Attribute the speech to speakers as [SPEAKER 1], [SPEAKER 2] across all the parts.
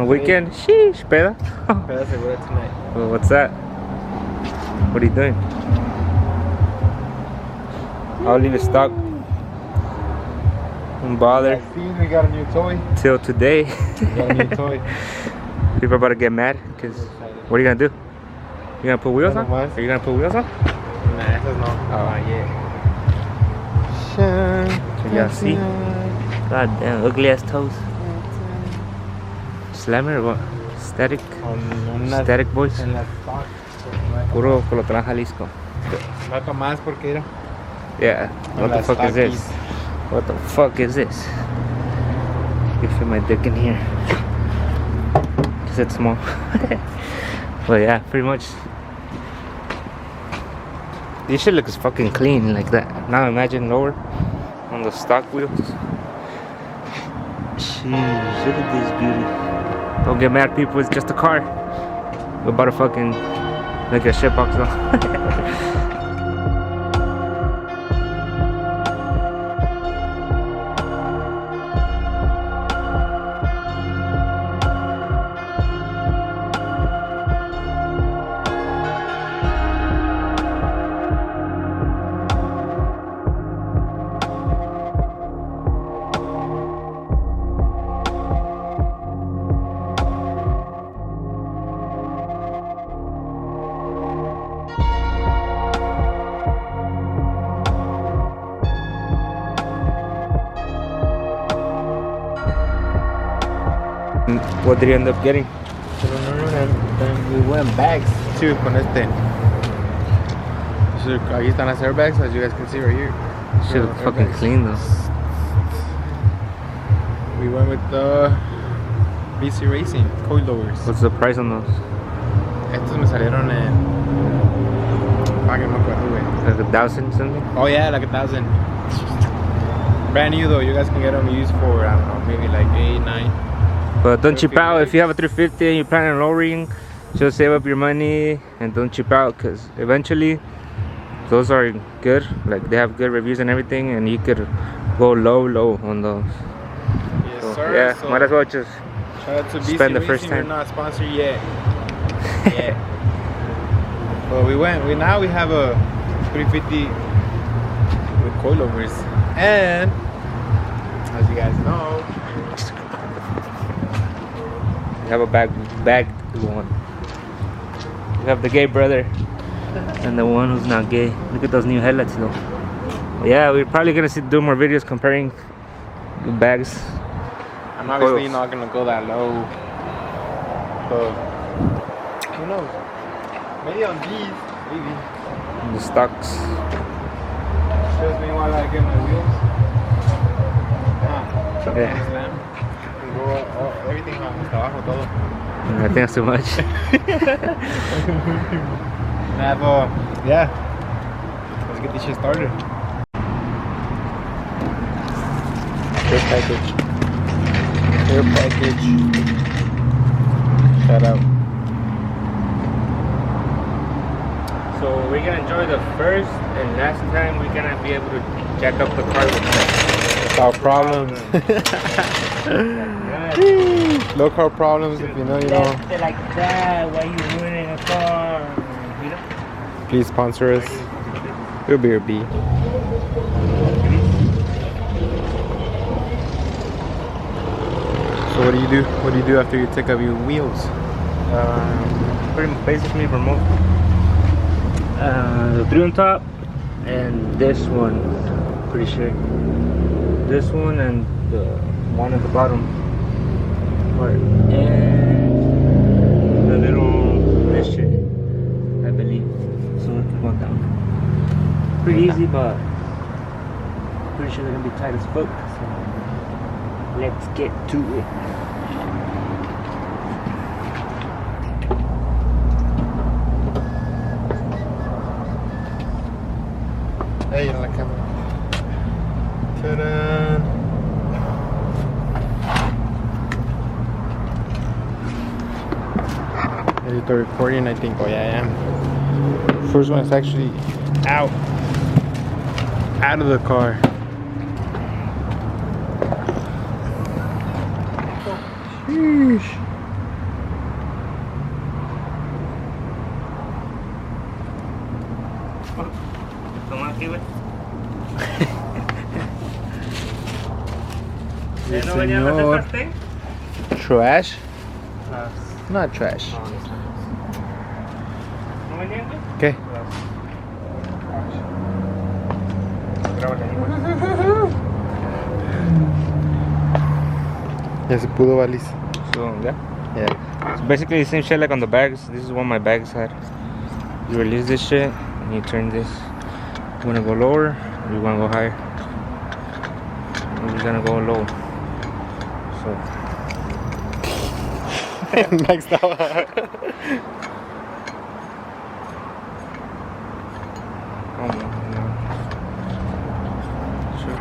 [SPEAKER 1] a weekend? Sheesh, peda.
[SPEAKER 2] Peda segura tonight.
[SPEAKER 1] Well, what's that? What are you doing? I'll leave it stock. Don't bother.
[SPEAKER 2] We got a new toy.
[SPEAKER 1] Till today.
[SPEAKER 2] We got a new toy.
[SPEAKER 1] People are about to get mad because what are you gonna do? You gonna put wheels on? Are you gonna put wheels on?
[SPEAKER 2] Nah, esas no.
[SPEAKER 1] Oh
[SPEAKER 2] yeah.
[SPEAKER 1] Can y'all see? God damn, ugly ass toes. Slammer or what? Static? Static boys.
[SPEAKER 2] En las stocks.
[SPEAKER 1] Puro Colotlán, Jalisco.
[SPEAKER 2] Marca más porque era.
[SPEAKER 1] Yeah. What the fuck is this? What the fuck is this? You can fit my dick in here. Cause it's small. But yeah, pretty much. This shit looks fucking clean like that. Now imagine lower on the stock wheels. Jeez, look at this beauty. Don't get mad, people. It's just a car. We're about to fucking make a shitbox though. What did you end up getting?
[SPEAKER 2] I don't know. Then we went bags too con este. So, ahí están las airbags, as you guys can see right here.
[SPEAKER 1] Shit looks fucking clean though.
[SPEAKER 2] We went with the BC Racing coilovers.
[SPEAKER 1] What's the price on those?
[SPEAKER 2] Estos me salieron en. Fuck, no me acuerdo, güey.
[SPEAKER 1] Like 1,000 something?
[SPEAKER 2] Oh yeah, like 1,000. Brand new though. You guys can get them used for, I don't know, maybe like 8, 9.
[SPEAKER 1] But don't cheap out. If you have a 350 and you're planning on lowering, just save up your money and don't cheap out, because eventually those are good. Like they have good reviews and everything, and you could go low on those.
[SPEAKER 2] Yes,
[SPEAKER 1] So,
[SPEAKER 2] sir.
[SPEAKER 1] yeah,
[SPEAKER 2] So,
[SPEAKER 1] might as well just
[SPEAKER 2] shout out to BC
[SPEAKER 1] spend the
[SPEAKER 2] Racing.
[SPEAKER 1] first time.
[SPEAKER 2] We're not sponsored yet. Yeah. But we have a 350 with coilovers, and as you guys know,
[SPEAKER 1] you have a bagged one. You have the gay brother and the one who's not gay. Look at those new headlights though. But yeah, we're probably gonna do more videos comparing the bags.
[SPEAKER 2] I'm obviously not gonna go that low. But who knows? Maybe on these, maybe.
[SPEAKER 1] The stocks.
[SPEAKER 2] Just me while I get my wheels.
[SPEAKER 1] Yeah.
[SPEAKER 2] Slam. And go everything hasta abajo, todo.
[SPEAKER 1] I think that's too much.
[SPEAKER 2] Yeah. Let's get this shit started. Care package. Shout out.
[SPEAKER 1] So we're gonna enjoy the first and last time we're gonna be able to jack up the car
[SPEAKER 2] Without problems. Low car problems, if you know, you know.
[SPEAKER 1] Like that, why you ruining a car?
[SPEAKER 2] Please sponsor us. We'll be your B. So what do you do? What do you do after you take up your wheels?
[SPEAKER 1] Pretty basically remote. The 3 on top and this one, pretty sure. This one and the one at the bottom part, and the little this shit, I believe. So it can go down. Pretty easy, but pretty sure they're gonna be tight as fuck. So let's get to it.
[SPEAKER 2] Hey, on la cámara. Ta-da! Is it recording? I think. Oh yeah, I am. First one is actually out of the car. Sheesh.
[SPEAKER 1] señor. Trash? Not trash. ¿Qué? Ya se pudo, Valis. So, yeah.
[SPEAKER 2] Yeah.
[SPEAKER 1] It's basically the same shit like on the bags. This is what my bags had. You release this shit and you turn this. You wanna go lower or you wanna go higher? We're gonna go low. So
[SPEAKER 2] Next up.
[SPEAKER 1] oh no. Sure.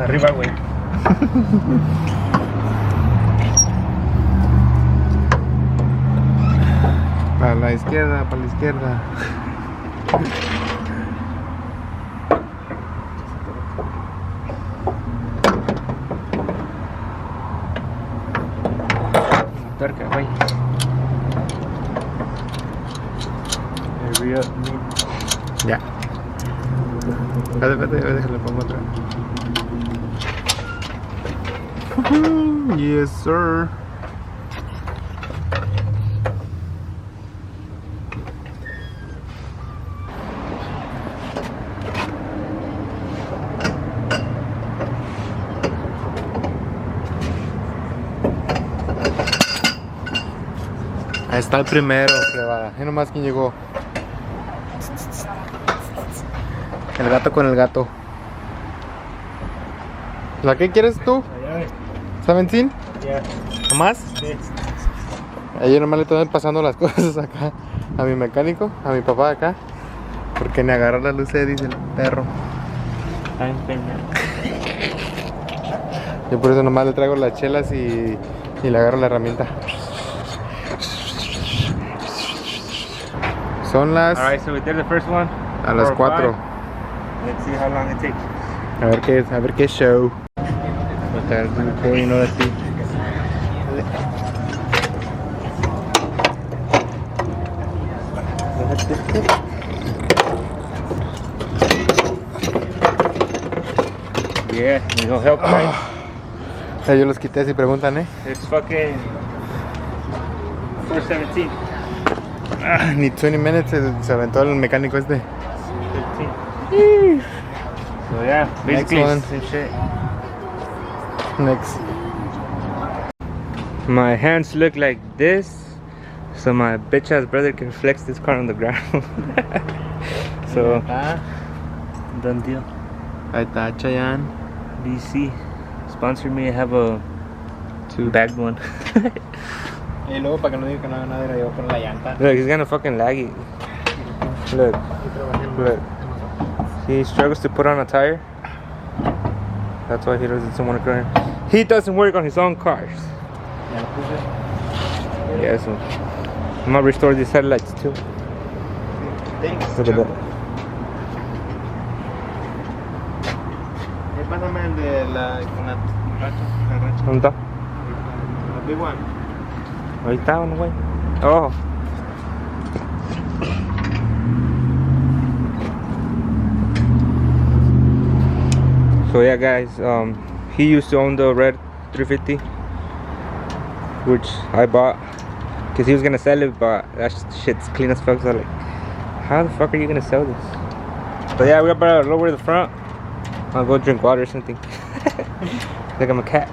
[SPEAKER 1] Arriba, güey.
[SPEAKER 2] Para la izquierda, para la izquierda.
[SPEAKER 1] Tuerca, güey.
[SPEAKER 2] Ya. Espérate, déjale, pongo otra. Yes, sir. Ahí está el primero, plebada. Y nomás quien llegó. El gato con el gato. ¿La qué quieres tú? ¿17?
[SPEAKER 1] Yeah.
[SPEAKER 2] ¿Más?
[SPEAKER 1] Sí.
[SPEAKER 2] Ayer nomás le estoy pasando las cosas acá a mi mecánico, a mi papá acá. Porque ni agarró la luz dice el perro.
[SPEAKER 1] Está empeñado.
[SPEAKER 2] Yo por eso nomás le traigo las chelas y le agarro la herramienta. Son las
[SPEAKER 1] Alright, so we did the first one.
[SPEAKER 2] a las 4.
[SPEAKER 1] Let's see how long it takes.
[SPEAKER 2] A ver qué show.
[SPEAKER 1] You know, let's see. Yeah, you know, help, right?
[SPEAKER 2] Ya yo los quité si preguntan,
[SPEAKER 1] It's fucking 4:17.
[SPEAKER 2] Ni 20 minutes se aventó el mecánico este.
[SPEAKER 1] 15. So yeah, basically
[SPEAKER 2] one.
[SPEAKER 1] same shit.
[SPEAKER 2] Next.
[SPEAKER 1] My hands look like this, so my bitch ass brother can flex this car on the ground. So done deal.
[SPEAKER 2] Ahí está Chayanne.
[SPEAKER 1] DC, sponsor me. I have a bagged one.
[SPEAKER 2] Y luego para que no diga que no haga nada, yo con la llanta.
[SPEAKER 1] Look, he's gonna fucking lag it. Look, look. He struggles to put on a tire. That's why he doesn't want to go in. He doesn't work on his own cars. Yeah, so I'm gonna restore these headlights too. Look at that.
[SPEAKER 2] Pásame el de la racha.
[SPEAKER 1] ¿Dónde está?
[SPEAKER 2] La big one.
[SPEAKER 1] Ahí está uno, güey. Oh. So yeah, guys, he used to own the red 350, which I bought because he was gonna sell it, but that shit's clean as fuck. So I'm like, how the fuck are you gonna sell this? But yeah, we're about to lower the front. I'll go drink water or something. Like I'm a cat.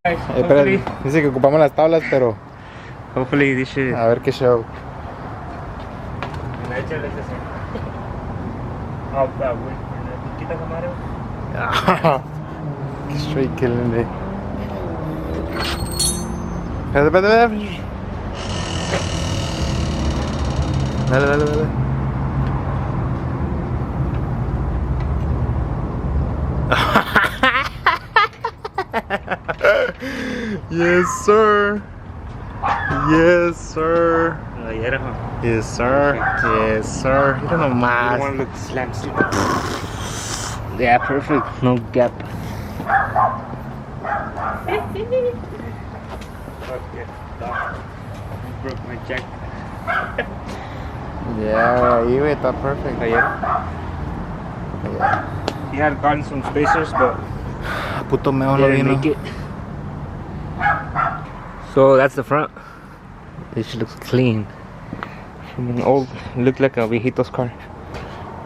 [SPEAKER 1] Guys,
[SPEAKER 2] Espera, dice que ocupamos las tablas, pero
[SPEAKER 1] hopefully this shit.
[SPEAKER 2] a ver qué show. Straight killing it. Espérate. Dale. Yes, sir. Yes, sir. Yes, sir. Yes, sir. Mira nomás.
[SPEAKER 1] One look slam. Yeah, perfect. No gap. Fuck yeah. Broke my jack.
[SPEAKER 2] Yeah, ahí, güey, está perfect.
[SPEAKER 1] Yeah. He had gotten some spacers, but
[SPEAKER 2] Puto meo no
[SPEAKER 1] didn't
[SPEAKER 2] vino.
[SPEAKER 1] make it. So that's the front. This looks clean. From an old, looked like a viejito's car.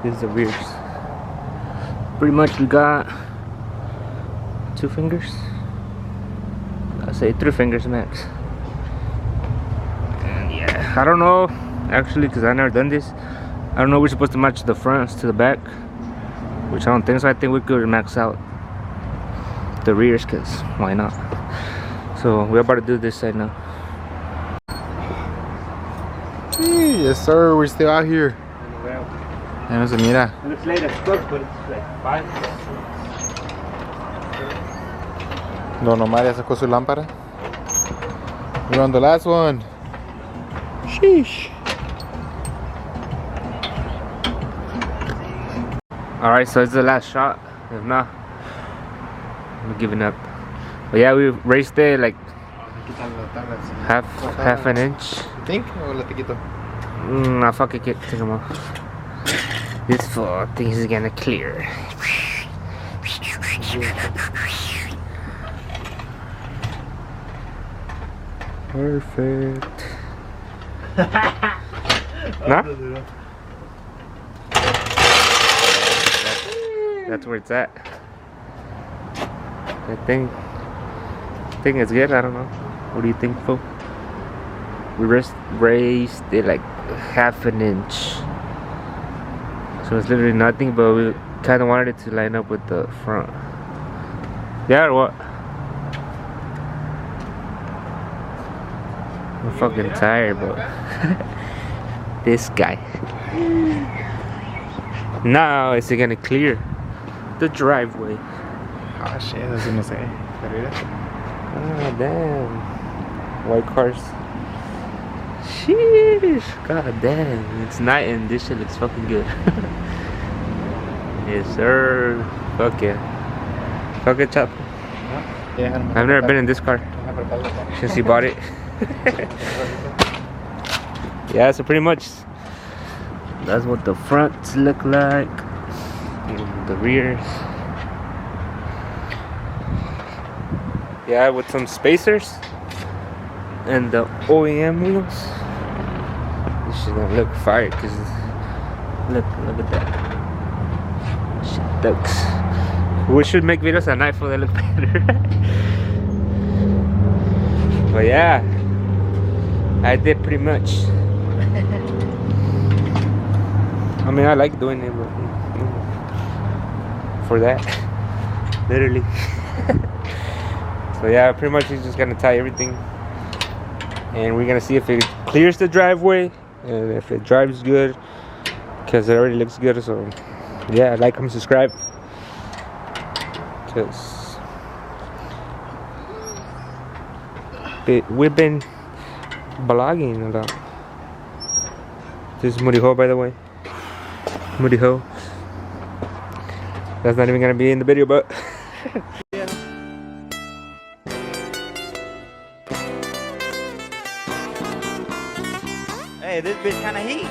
[SPEAKER 1] This is the rears. Pretty much we got 2 fingers. I say 3 fingers max. And yeah, I don't know actually, because I've never done this. I don't know if we're supposed to match the fronts to the back, which I don't think so. I think we could max out the rears, because why not? So we're about to do this side now.
[SPEAKER 2] Yes, sir, we're still out here. Ya no se mira.
[SPEAKER 1] It looks late as fuck, but it's like 5.
[SPEAKER 2] Don Omar ya sacó su lámpara. We're on the last one. Sheesh.
[SPEAKER 1] Alright, so it's the last shot. If not, I'm giving up. But yeah, we raised it like half an inch.
[SPEAKER 2] You think? O la te quito?
[SPEAKER 1] Nah, fuck it, take them off. This full thing is gonna clear. Perfect. Nah? That's where it's at. I think it's good. I don't know. What do you think, Fo? We raised it like half an inch, so it's literally nothing. But we kind of wanted it to line up with the front. Yeah, or what? I'm fucking tired, bro. This guy. Now is it gonna clear the driveway?
[SPEAKER 2] Ah, shit, así no sé. Pero mira.
[SPEAKER 1] Ah, damn. White cars. Sheesh. God damn. It's night and this shit looks fucking good. Yes, sir. Fuck yeah. Fuck it, chop. I've never been in this car since he bought it. Yeah, so pretty much that's what the fronts look like. And the rears. Yeah, with some spacers and the OEM wheels. This shit gonna look fire, cause look at that. Shit looks. We should make videos at night for they look better. But yeah, I did pretty much. I mean, I like doing it, but for that, literally. So yeah, pretty much he's just gonna tie everything, and we're gonna see if it clears the driveway and if it drives good, because it already looks good. So yeah, like, comment, subscribe, because we've been vlogging a lot. This is Muriho, by the way. Muriho. That's not even gonna be in the video, but
[SPEAKER 3] Hey, this bitch kinda heat.